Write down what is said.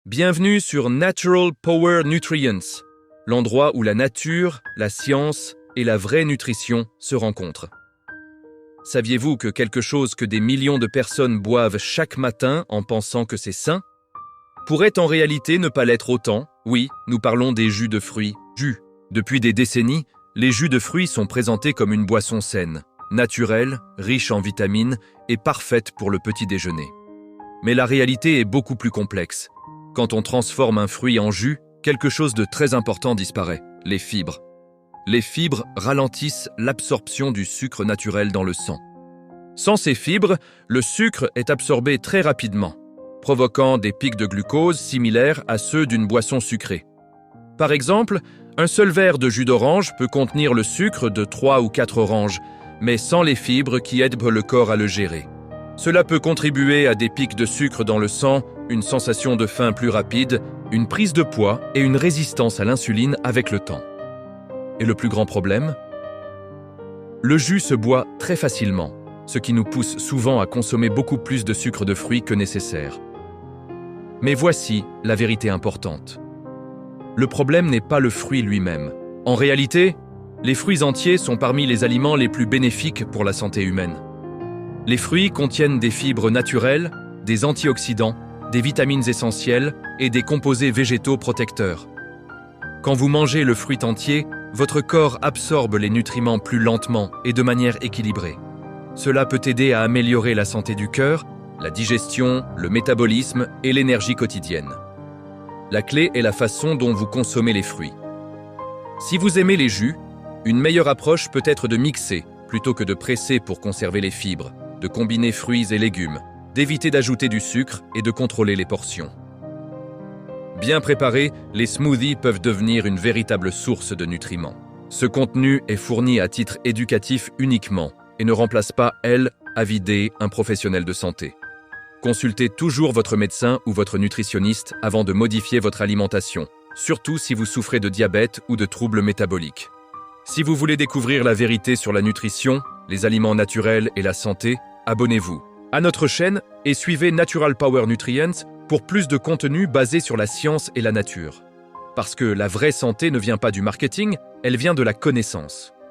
Bienvenue sur Natural Power Nutrients, l'endroit où la nature, la science et la vraie nutrition se rencontrent. Saviez-vous que quelque chose que des millions de personnes boivent chaque matin en pensant que c'est sain pourrait en réalité ne pas l'être autant? Oui, nous parlons des jus de fruits. Depuis des décennies, les jus de fruits sont présentés comme une boisson saine, naturelle, riche en vitamines et parfaite pour le petit déjeuner. Mais la réalité est beaucoup plus complexe. Quand on transforme un fruit en jus, quelque chose de très important disparaît, les fibres. Les fibres ralentissent l'absorption du sucre naturel dans le sang. Sans ces fibres, le sucre est absorbé très rapidement, provoquant des pics de glucose similaires à ceux d'une boisson sucrée. Par exemple, un seul verre de jus d'orange peut contenir le sucre de 3 ou 4 oranges, mais sans les fibres qui aident le corps à le gérer. Cela peut contribuer à des pics de sucre dans le sang, une sensation de faim plus rapide, une prise de poids et une résistance à l'insuline avec le temps. Et le plus grand problème? Le jus se boit très facilement, ce qui nous pousse souvent à consommer beaucoup plus de sucre de fruits que nécessaire. Mais voici la vérité importante. Le problème n'est pas le fruit lui-même. En réalité, les fruits entiers sont parmi les aliments les plus bénéfiques pour la santé humaine. Les fruits contiennent des fibres naturelles, des antioxydants, des vitamines essentielles et des composés végétaux protecteurs. Quand vous mangez le fruit entier, votre corps absorbe les nutriments plus lentement et de manière équilibrée. Cela peut aider à améliorer la santé du cœur, la digestion, le métabolisme et l'énergie quotidienne. La clé est la façon dont vous consommez les fruits. Si vous aimez les jus, une meilleure approche peut être de mixer plutôt que de presser pour conserver les fibres, de combiner fruits et légumes, d'éviter d'ajouter du sucre et de contrôler les portions. Bien préparés, les smoothies peuvent devenir une véritable source de nutriments. Ce contenu est fourni à titre éducatif uniquement et ne remplace pas, à vider un professionnel de santé. Consultez toujours votre médecin ou votre nutritionniste avant de modifier votre alimentation, surtout si vous souffrez de diabète ou de troubles métaboliques. Si vous voulez découvrir la vérité sur la nutrition, les aliments naturels et la santé, abonnez-vous à notre chaîne et suivez Natural Power Nutrients pour plus de contenu basé sur la science et la nature. Parce que la vraie santé ne vient pas du marketing, elle vient de la connaissance.